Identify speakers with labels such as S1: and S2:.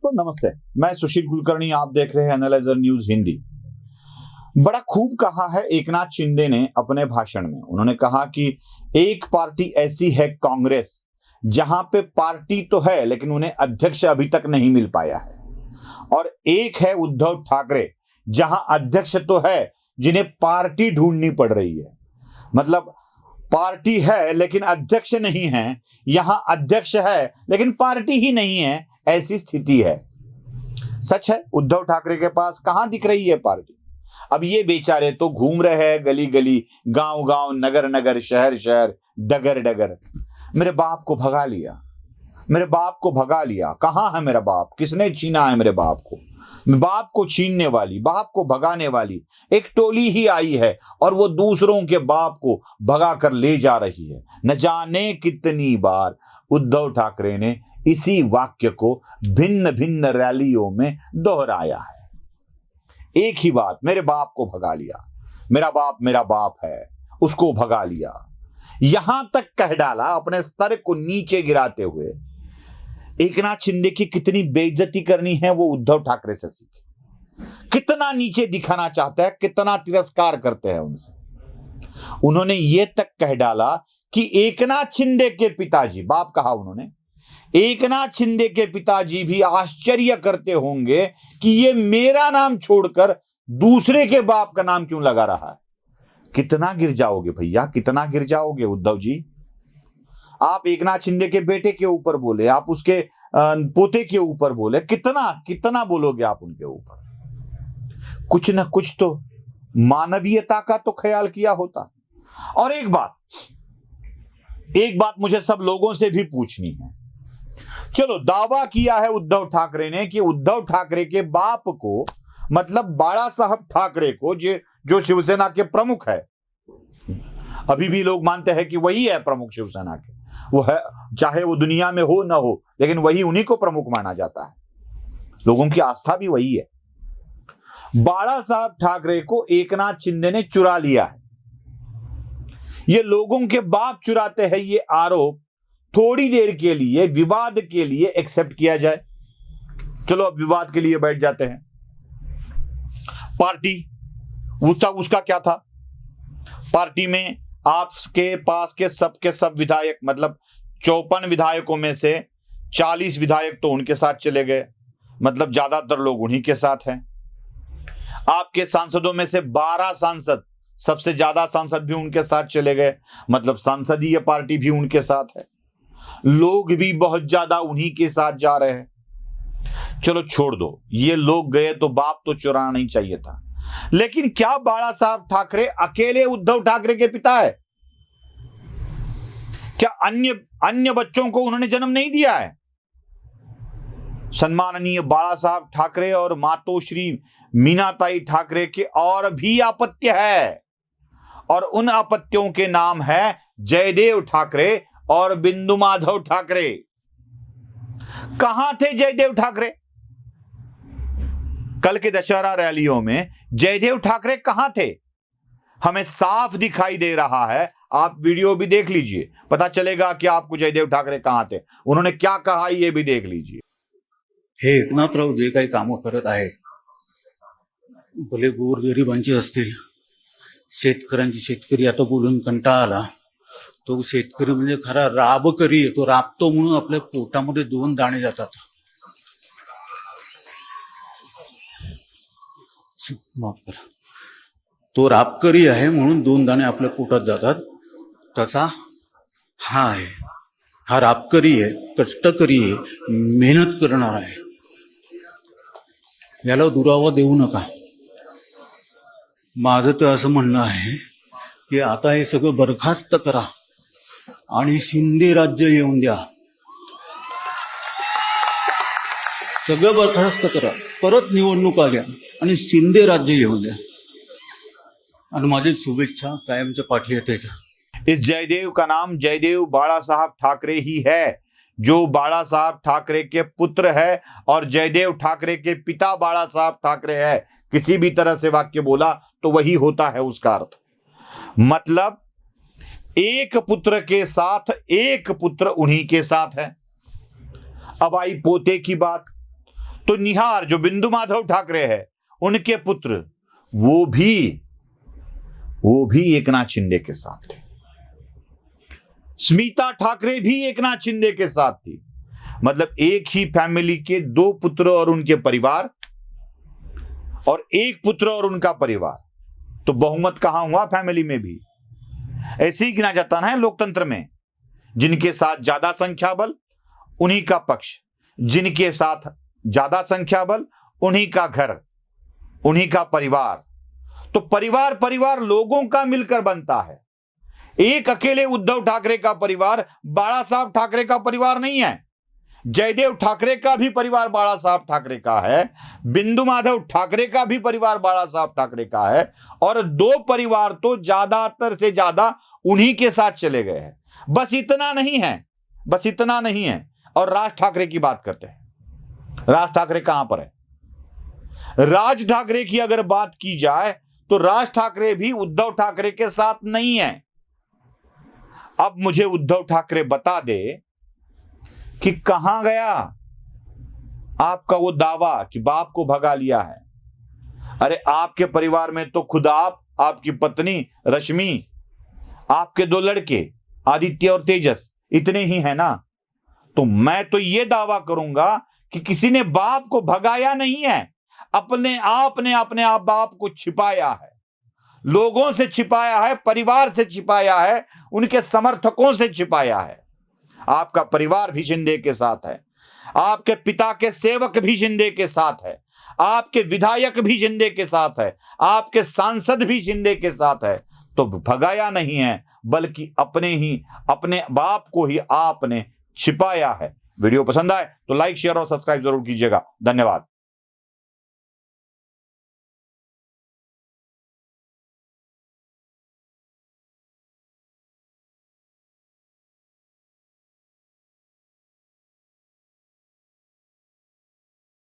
S1: दोस्तों नमस्ते, मैं सुशील कुलकर्णी, आप देख रहे हैं एनालाइजर न्यूज हिंदी। बड़ा खूब कहा है एकनाथ शिंदे ने अपने भाषण में। उन्होंने कहा कि एक पार्टी ऐसी है कांग्रेस, जहां पे पार्टी तो है लेकिन उन्हें अध्यक्ष अभी तक नहीं मिल पाया है, और एक है उद्धव ठाकरे, जहां अध्यक्ष तो है जिन्हें पार्टी ढूंढनी पड़ रही है। मतलब पार्टी है लेकिन अध्यक्ष नहीं है, यहां अध्यक्ष है लेकिन पार्टी ही नहीं है, ऐसी स्थिति है। सच है, उद्धव ठाकरे के पास कहां दिख रही है पार्टी। अब ये बेचारे तो घूम रहे हैं गली गली, गांव गांव, नगर नगर, शहर शहर, डगर डगर। मेरे बाप को भगा लिया, मेरे बाप को भगा लिया। कहां है मेरा बाप? किसने छीना है मेरे बाप को? बाप को छीनने वाली, बाप को भगाने वाली एक टोली ही आई है, और वो दूसरों के बाप को भगा कर ले जा रही है। न जाने कितनी बार उद्धव ठाकरे ने इसी वाक्य को भिन्न भिन्न रैलियों में दोहराया है। एक ही बात, मेरे बाप को भगा लिया, मेरा बाप है, उसको भगा लिया। यहां तक कह डाला अपने स्तर को नीचे गिराते हुए। एकनाथ शिंदे की कितनी बेइज्जती करनी है वो उद्धव ठाकरे से सीखे। कितना नीचे दिखाना चाहता है, कितना तिरस्कार करते हैं उनसे। उन्होंने ये तक कह डाला कि एकनाथ शिंदे के पिताजी, बाप कहा उन्होंने, एकनाथ शिंदे के पिताजी भी आश्चर्य करते होंगे कि ये मेरा नाम छोड़कर दूसरे के बाप का नाम क्यों लगा रहा है। कितना गिर जाओगे भैया, कितना गिर जाओगे उद्धव जी। आप एकनाथ शिंदे के बेटे के ऊपर बोले, आप उसके पोते के ऊपर बोले, कितना कितना बोलोगे आप उनके ऊपर। कुछ ना कुछ तो मानवीयता का तो ख्याल किया होता। और एक बात मुझे सब लोगों से भी पूछनी है। चलो, दावा किया है उद्धव ठाकरे ने कि उद्धव ठाकरे के बाप को, मतलब बाला साहब ठाकरे को, जो शिवसेना के प्रमुख है, अभी भी लोग मानते हैं कि वही है प्रमुख शिवसेना के, वो है, चाहे वो दुनिया में हो ना हो, लेकिन वही, उन्हीं को प्रमुख माना जाता है। लोगों की आस्था भी वही है। बाला साहब ठाकरे को एकनाथ शिंदे ने चुरा लिया है। ये लोगों के बाप चुराते हैं, ये आरोप थोड़ी देर के लिए, विवाद के लिए एक्सेप्ट किया जाए। चलो अब विवाद के लिए बैठ जाते हैं। पार्टी उसका क्या था? पार्टी में आपके पास के सब विधायक, मतलब 54 विधायकों में से 40 विधायक तो उनके साथ चले गए, मतलब ज्यादातर लोग उन्हीं के साथ हैं। आपके सांसदों में से 12 सांसद, सबसे ज्यादा सांसद भी उनके साथ चले गए, मतलब सांसदीय पार्टी भी उनके साथ है। लोग भी बहुत ज्यादा उन्हीं के साथ जा रहे हैं। चलो छोड़ दो, ये लोग गए तो बाप तो चुराना नहीं चाहिए था। लेकिन क्या बाला साहब ठाकरे अकेले उद्धव ठाकरे के पिता है? क्या अन्य बच्चों को उन्होंने जन्म नहीं दिया है? सम्माननीय बाला साहब ठाकरे और मातोश्री मीनाताई ठाकरे के और भी अपत्य है, और उन अपत्यों के नाम है जयदेव ठाकरे और बिंदु माधव ठाकरे। कहां थे जयदेव ठाकरे? कल के दशहरा रैलियों में जयदेव ठाकरे कहां थे? हमें साफ दिखाई दे रहा है। आप वीडियो भी देख लीजिए, पता चलेगा कि आपको जयदेव ठाकरे कहां थे, उन्होंने क्या कहा, ये भी देख लीजिए।
S2: हे एकनाथराव जे काही कामं करत आहेत, भले गोरगरिबांची असतील, शेतकरी आता बोलून कंटाळा आला। तो शेतकरी म्हणजे खरा राबकरी आहे, तो राबतो म्हणून आपल्या पोटामध्ये 2 दाणे जातात। माफ करा, तो राबकरी आहे म्हणून 2 दाणे आपल्या पोटात जातात, तसा हा आहे। हा राबकरी आहे, कष्टकरी आहे, मेहनत करणार आहे, याला दुरावा देऊ नका। माझं तर असं म्हणणं आहे की आता हे सगळं बरखास्त करा आणि शिंदे राज्य येऊन द्या। सगळं बरखास्त करा, परत निवडणुका घ्या आणि शिंदे राज्य येऊन द्या। आणि माझी शुभेच्छा कायमच्या पाठी आहे त्याच्या।
S1: इस जयदेव का नाम जयदेव बाला साहब ठाकरे ही है, जो बाला साहब ठाकरे के पुत्र है और जयदेव ठाकरे के पिता बाला साहब ठाकरे है। किसी भी तरह से वाक्य बोला तो वही होता है उसका अर्थ। मतलब एक पुत्र के साथ एक पुत्र उन्हीं के साथ है। अब आई पोते की बात, तो निहार जो बिंदु माधव ठाकरे है, उनके पुत्र, वो भी एकनाथ शिंदे के साथ थे। स्मिता ठाकरे भी एकनाथ शिंदे के साथ थी। मतलब एक ही फैमिली के 2 पुत्र और उनके परिवार, और 1 पुत्र और उनका परिवार। तो बहुमत कहां हुआ फैमिली में भी? ऐसे ही गिना जाता है लोकतंत्र में, जिनके साथ ज्यादा संख्या बल उन्हीं का पक्ष, जिनके साथ ज्यादा संख्या बल उन्हीं का घर, उन्हीं का परिवार। तो परिवार लोगों का मिलकर बनता है। एक अकेले उद्धव ठाकरे का परिवार बाला साहब ठाकरे का परिवार नहीं है। जयदेव ठाकरे का भी परिवार बाला साहब ठाकरे का है, बिंदु माधव ठाकरे का भी परिवार बाला साहब ठाकरे का है, और 2 परिवार तो ज्यादातर से ज्यादा उन्हीं के साथ चले गए हैं। बस इतना नहीं है। और राज ठाकरे की बात करते हैं। राज ठाकरे कहां पर है? राज ठाकरे की अगर बात की जाए तो राज ठाकरे भी उद्धव ठाकरे के साथ नहीं है। अब मुझे उद्धव ठाकरे बता दे कि कहां गया आपका वो दावा कि बाप को भगा लिया है। अरे आपके परिवार में तो खुद आप, आपकी पत्नी रश्मि, आपके 2 लड़के आदित्य और तेजस, इतने ही है ना। तो मैं तो ये दावा करूंगा कि किसी ने बाप को भगाया नहीं है, अपने आप ने अपने आप बाप को छिपाया है, लोगों से छिपाया है, परिवार से छिपाया है, उनके समर्थकों से छिपाया है। आपका परिवार भी शिंदे के साथ है, आपके पिता के सेवक भी शिंदे के साथ है, आपके विधायक भी शिंदे के साथ है, आपके सांसद भी शिंदे के साथ है। तो भगाया नहीं है, बल्कि अपने बाप को ही आपने छिपाया है। वीडियो पसंद आए तो लाइक, शेयर और सब्सक्राइब जरूर कीजिएगा। धन्यवाद।